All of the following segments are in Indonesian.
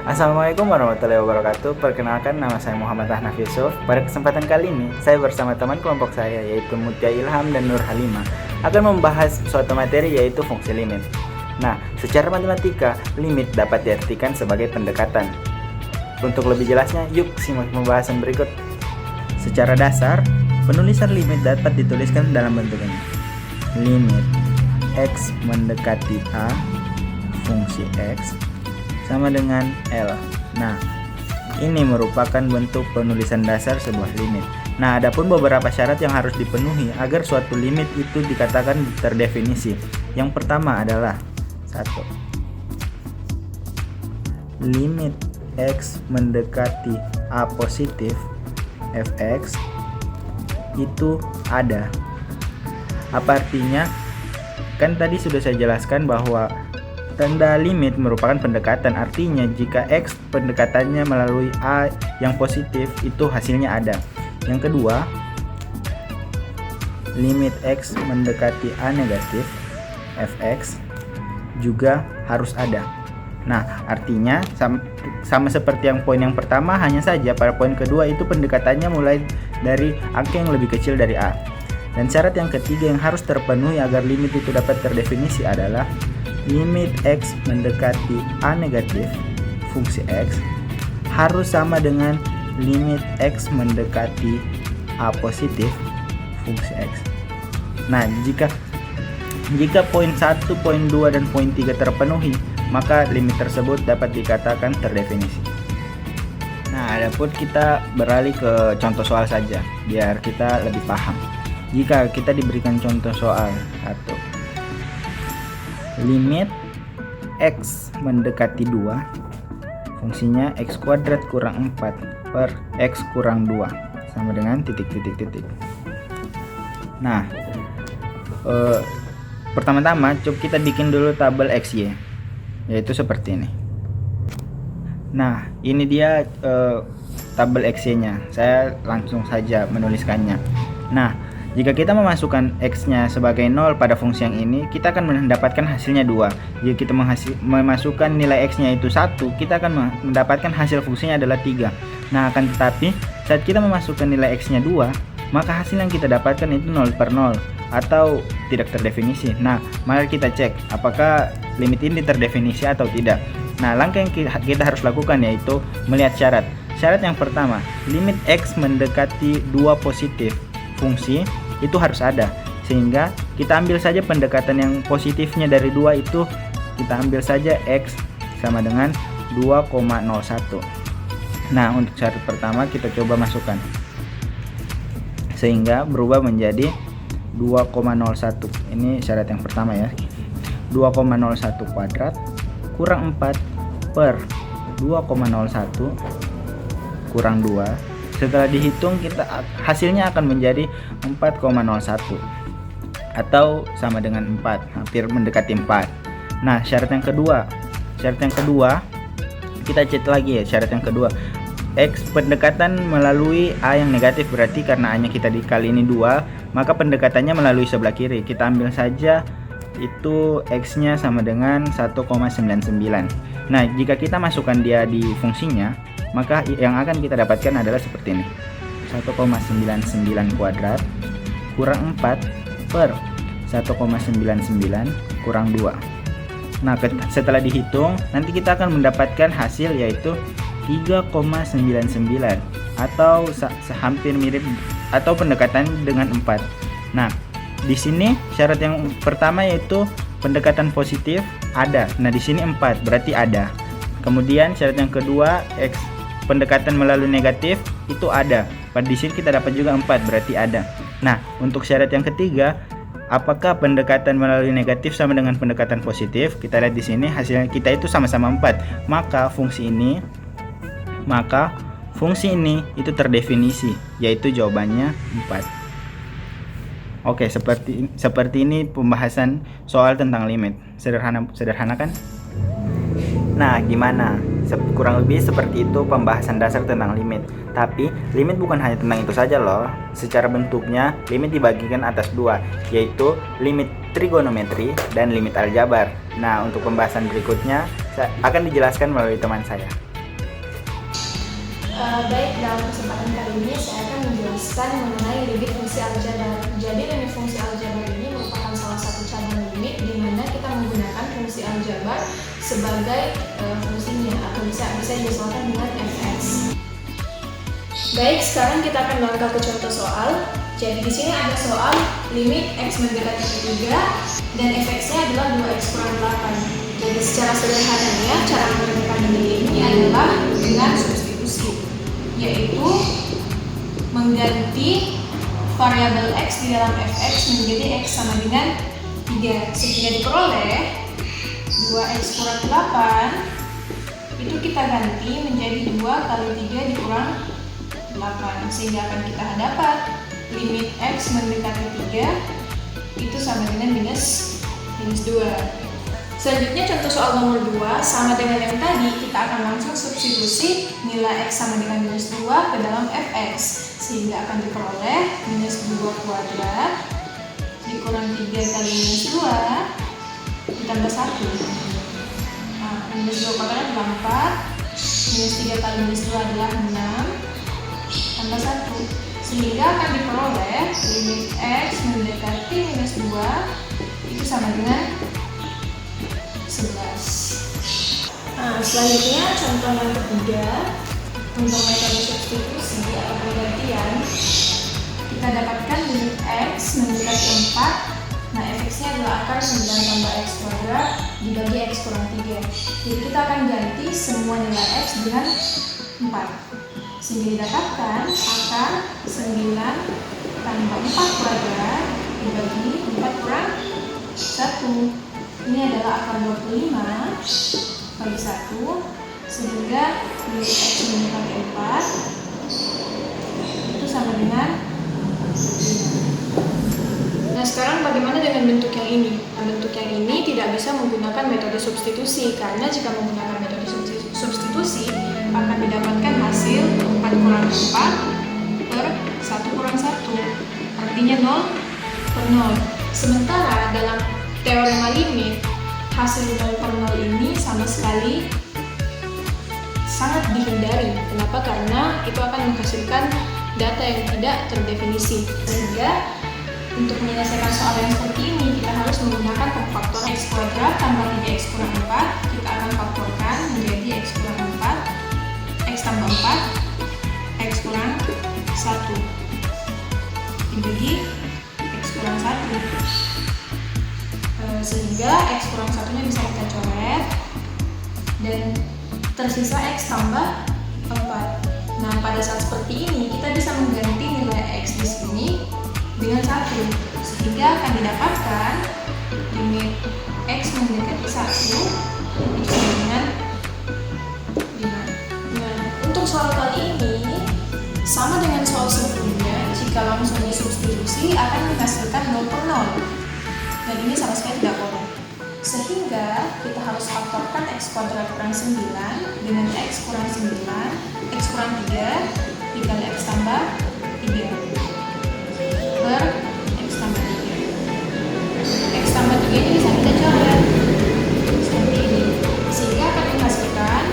Assalamualaikum warahmatullahi wabarakatuh. Perkenalkan, nama saya Muhammad Ahnaf Yusuf. Pada kesempatan kali ini, saya bersama teman kelompok saya yaitu Mutia Ilham dan Nur Halimah akan membahas suatu materi yaitu fungsi limit. Nah, secara matematika, limit dapat diartikan sebagai pendekatan. Untuk lebih jelasnya, yuk simak pembahasan berikut. Secara dasar, penulisan limit dapat dituliskan dalam bentuk ini. Limit X mendekati A, fungsi X sama dengan L. Nah, ini merupakan bentuk penulisan dasar sebuah limit. Nah, adapun beberapa syarat yang harus dipenuhi agar suatu limit itu dikatakan terdefinisi. Yang pertama adalah 1. Limit X mendekati A positif fx itu ada. Apa artinya? Kan tadi sudah saya jelaskan bahwa tanda limit merupakan pendekatan, artinya jika X pendekatannya melalui A yang positif, itu hasilnya ada. Yang kedua, limit X mendekati A negatif, Fx juga harus ada. Nah, artinya sama seperti yang poin yang pertama, hanya saja pada poin kedua itu pendekatannya mulai dari angka yang lebih kecil dari A. Dan syarat yang ketiga yang harus terpenuhi agar limit itu dapat terdefinisi adalah limit X mendekati A negatif, fungsi X, harus sama dengan limit X mendekati A positif, fungsi X. Nah, jika poin 1, poin 2, dan poin 3 terpenuhi, maka limit tersebut dapat dikatakan terdefinisi. Nah, adapun kita beralih ke contoh soal saja, biar kita lebih paham. Jika kita diberikan contoh soal 1, limit X mendekati 2, fungsinya X kuadrat kurang 4 per X kurang 2 sama dengan titik. Nah, pertama-tama coba kita bikin dulu tabel XY, yaitu seperti ini. Nah, ini dia tabel XY nya. Saya langsung saja menuliskannya. Nah, jika kita memasukkan X-nya sebagai 0 pada fungsi yang ini, kita akan mendapatkan hasilnya 2. Jika kita memasukkan nilai X-nya itu 1, kita akan mendapatkan hasil fungsinya adalah 3. Nah, akan tetapi, saat kita memasukkan nilai X-nya 2, maka hasil yang kita dapatkan itu 0 per 0 atau tidak terdefinisi. Nah, mari kita cek apakah limit ini terdefinisi atau tidak. Nah, langkah yang kita harus lakukan yaitu melihat syarat. Syarat yang pertama, limit X mendekati 2 positif, fungsi itu harus ada, sehingga kita ambil saja pendekatan yang positifnya dari 2 itu, kita ambil saja X sama dengan 2,01. Nah, untuk syarat pertama kita coba masukkan, sehingga berubah menjadi 2,01. Ini syarat yang pertama ya. 2,01 kuadrat kurang 4 per 2,01 kurang 2. Setelah dihitung, hasilnya akan menjadi 4,01 atau sama dengan 4, hampir mendekati 4. Nah, syarat yang kedua kita cek lagi ya. Syarat yang kedua, X pendekatan melalui A yang negatif, berarti karena A nya kita dikali ini 2, maka pendekatannya melalui sebelah kiri. Kita ambil saja itu X nya sama dengan 1,99. Nah, jika kita masukkan dia di fungsinya, maka yang akan kita dapatkan adalah seperti ini. 1,99 kuadrat kurang 4 per 1,99 kurang 2. Nah, setelah dihitung, nanti kita akan mendapatkan hasil yaitu 3,99 atau hampir mirip atau pendekatan dengan 4. Nah, di sini syarat yang pertama yaitu pendekatan positif ada. Nah, di sini 4 berarti ada. Kemudian syarat yang kedua, X pendekatan melalui negatif itu ada. Pada di sini kita dapat juga 4 berarti ada. Nah, untuk syarat yang ketiga, apakah pendekatan melalui negatif sama dengan pendekatan positif? Kita lihat di sini hasilnya kita itu sama-sama 4. Maka fungsi ini itu terdefinisi, yaitu jawabannya 4. Oke, seperti ini pembahasan soal tentang limit. Sederhana kan? Nah, gimana? Kurang lebih seperti itu pembahasan dasar tentang limit. Tapi limit bukan hanya tentang itu saja loh. Secara bentuknya, limit dibagikan atas 2, yaitu limit trigonometri dan limit aljabar. Nah, untuk pembahasan berikutnya akan dijelaskan melalui teman saya. Baik, dalam kesempatan kali ini saya akan menjelaskan mengenai limit fungsi aljabar. Jadi limit fungsi aljabar ini merupakan salah satu cabang limit di mana kita menggunakan fungsi aljabar sebagai fungsinya atau bisa disesuaikan dengan fx. Baik, sekarang kita akan melangkah ke contoh soal. Jadi di sini ada soal limit x mendekati ke 3 dan fx-nya adalah 2x kurang 8. Jadi secara sederhananya cara menentukan limit ini adalah dengan substitusi, yaitu mengganti variabel x di dalam fx menjadi x sama dengan 3 sehingga diperoleh 2x kurang 8 itu kita ganti menjadi 2 kali 3 dikurang 8 sehingga akan kita dapat limit x mendekati 3 itu sama dengan minus 2. Selanjutnya contoh soal nomor 2 sama dengan yang tadi, kita akan langsung substitusi nilai x sama dengan minus 2 ke dalam fx sehingga akan diperoleh minus 2 kuadrat dikurang 3 kali minus 2 ditambah 1. Nah, minus 2 kuadrat adalah 4, minus 3 kali minus 2 adalah 6 tambah 1 sehingga akan diperoleh limit x mendekati minus 2 itu sama dengan 11. Nah, selanjutnya contoh yang ketiga untuk metode substitusi atau penggantian kita dapatkan limit x mendekati 4. Nah, fx-nya adalah akar 9 tambah x kuadrat dibagi x kurang 3. Jadi kita akan ganti semua nilai x dengan 4 sehingga didapatkan akar 9 tambah 4 kuadrat dibagi 4 kurang 1. Ini adalah akar 25 bagi 1 sehingga limit x mendekati 4 itu sama dengan 5. Nah, sekarang bagaimana dengan bentuk yang ini? Bentuk yang ini tidak bisa menggunakan metode substitusi karena jika menggunakan metode substitusi akan didapatkan hasil 4 kurang 4 per 1 kurang 1 artinya 0 per 0. Sementara dalam teorema limit, hasil 0 per 0 ini sama sekali sangat dihindari. Kenapa? Karena itu akan menghasilkan data yang tidak terdefinisi. Sehingga untuk menyelesaikan soal yang seperti ini, kita harus menggunakan pemfaktoran x kuadrat tambah 3x kurang 4. Kita akan faktorkan menjadi x kurang 4, x tambah 4, x kurang 1 dibagi x kurang 1. Sehingga x kurang 1-nya bisa kita coret dan tersisa x tambah 4. Nah, pada saat seperti ini kita bisa mengganti nilai x di sini dengan 1 sehingga akan didapatkan limit x mendekati 1 itu sama dengan 5. Nah, untuk soal kali ini sama dengan soal sebelumnya, jika langsung disubstitusi akan menghasilkan 0 per 0 dan ini sama sekali tidak boleh. Sehingga kita harus faktorkan x kuadrat kurang 9 dengan x kurang 9, x kurang 3 dikali x tambah 3 per x tambah 3. X tambah 3 ini bisa kita coret seperti ini sehingga akan menghasilkan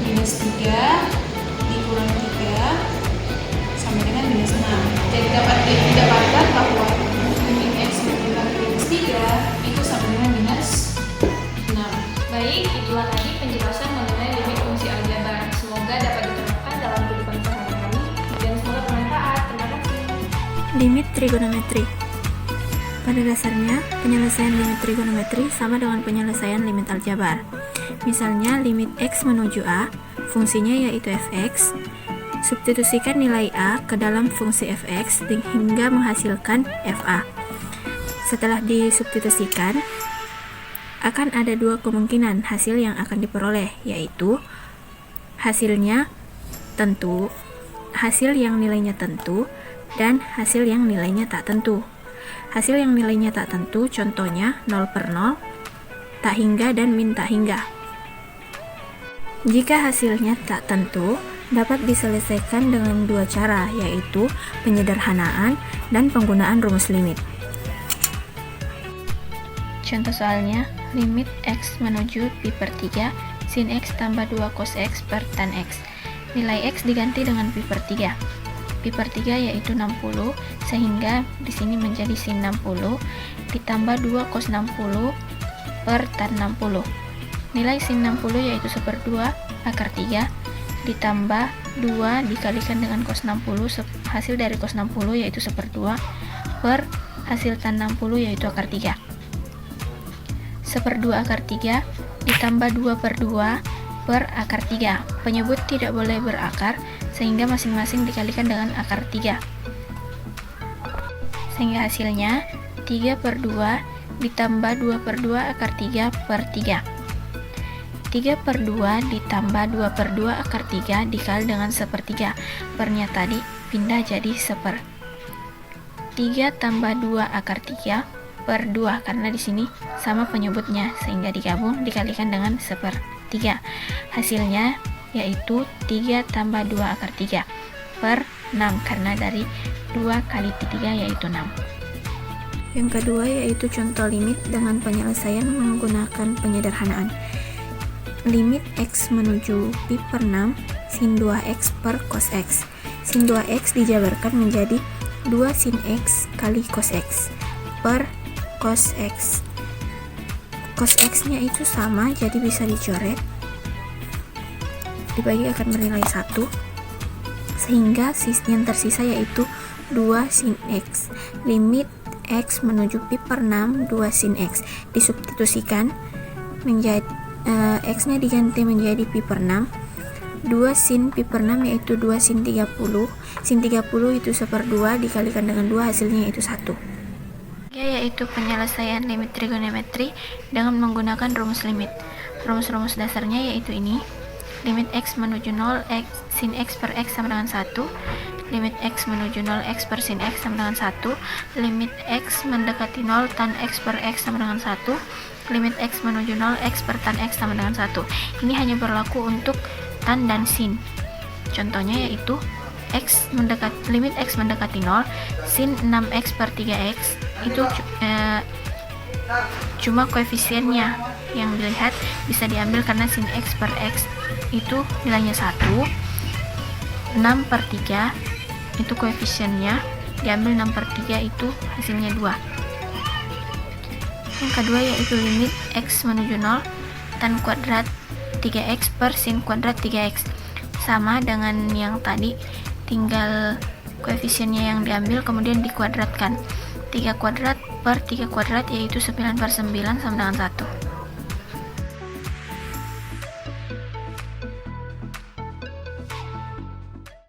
minus 3 dikurang 3 sama dengan minus 6. Jadi dapat didapatkan bahwa itu sama dengan minus 6. Baik, itulah tadi penjelasan mengenai limit fungsi aljabar. Semoga dapat diterapkan dalam kehidupan sehari-hari dan semoga bermanfaat. Terima kasih. Limit trigonometri. Pada dasarnya, penyelesaian limit trigonometri sama dengan penyelesaian limit aljabar. Misalnya, limit x menuju a, fungsinya yaitu fx. Substitusikan nilai a ke dalam fungsi fx hingga menghasilkan fa. Setelah disubstitusikan, akan ada dua kemungkinan hasil yang akan diperoleh, yaitu hasil yang nilainya tentu, dan hasil yang nilainya tak tentu. Hasil yang nilainya tak tentu contohnya 0 per 0, tak hingga, dan min tak hingga. Jika hasilnya tak tentu, dapat diselesaikan dengan dua cara, yaitu penyederhanaan dan penggunaan rumus limit. Contoh soalnya, limit x menuju pi per 3 sin x tambah 2 cos x per tan x. nilai X diganti dengan pi per 3. Pi per 3 yaitu 60, sehingga di sini menjadi sin 60 ditambah 2 cos 60 per tan 60. Nilai sin 60 yaitu 1/2 akar 3 ditambah 2 dikalikan dengan cos 60, hasil dari cos 60 yaitu 1/2 per hasil tan 60 yaitu akar 3. 1/2 akar 3 ditambah 2/2 per akar 3. Penyebut tidak boleh berakar, sehingga masing-masing dikalikan dengan akar 3. Sehingga hasilnya 3/2 ditambah 2/2 akar 3 per 3. 3/2 ditambah 2/2 akar 3 dikali dengan 1/3. Pernya tadi pindah jadi 1/. 3 tambah 2 akar 3 per 2, karena di sini sama penyebutnya, sehingga digabung dikalikan dengan 1/3. Hasilnya yaitu 3 tambah 2 akar 3 per 6, karena dari 2 kali 3 yaitu 6. Yang kedua yaitu contoh limit dengan penyelesaian menggunakan penyederhanaan. Limit X menuju pi per 6 sin 2X per cos X. Sin 2X dijabarkan menjadi 2 sin X kali cos X per cos X. Cos X nya itu sama, jadi bisa dicoret, dibagi akan bernilai 1, sehingga yang tersisa yaitu 2 sin X. Limit X menuju pi per 6 2 sin X disubstitusikan menjadi X nya diganti menjadi pi per 6, 2 sin pi per 6 yaitu 2 sin 30. Sin 30 itu 1/2 dikalikan dengan 2, hasilnya yaitu 1. Yaitu penyelesaian limit trigonometri dengan menggunakan rumus limit. Rumus-rumus dasarnya yaitu ini. Limit X menuju 0, sin X per X sama dengan 1. Limit X menuju 0, X per sin X sama dengan 1. Limit X mendekati 0, tan X per X sama dengan 1. Limit X menuju 0, X per tan X sama dengan 1. Ini hanya berlaku untuk tan dan sin. Contohnya yaitu limit X mendekati 0, sin 6X per 3X itu cuma koefisiennya yang dilihat bisa diambil, karena sin X per X itu nilainya 1, 6/3 itu koefisiennya, diambil 6/3 itu hasilnya 2. Yang kedua yaitu limit X menuju 0, tan kuadrat 3X per sin kuadrat 3X. Sama dengan yang tadi, tinggal koefisiennya yang diambil kemudian dikuadratkan. 3 kuadrat per 3 kuadrat yaitu 9/9 sama dengan 1.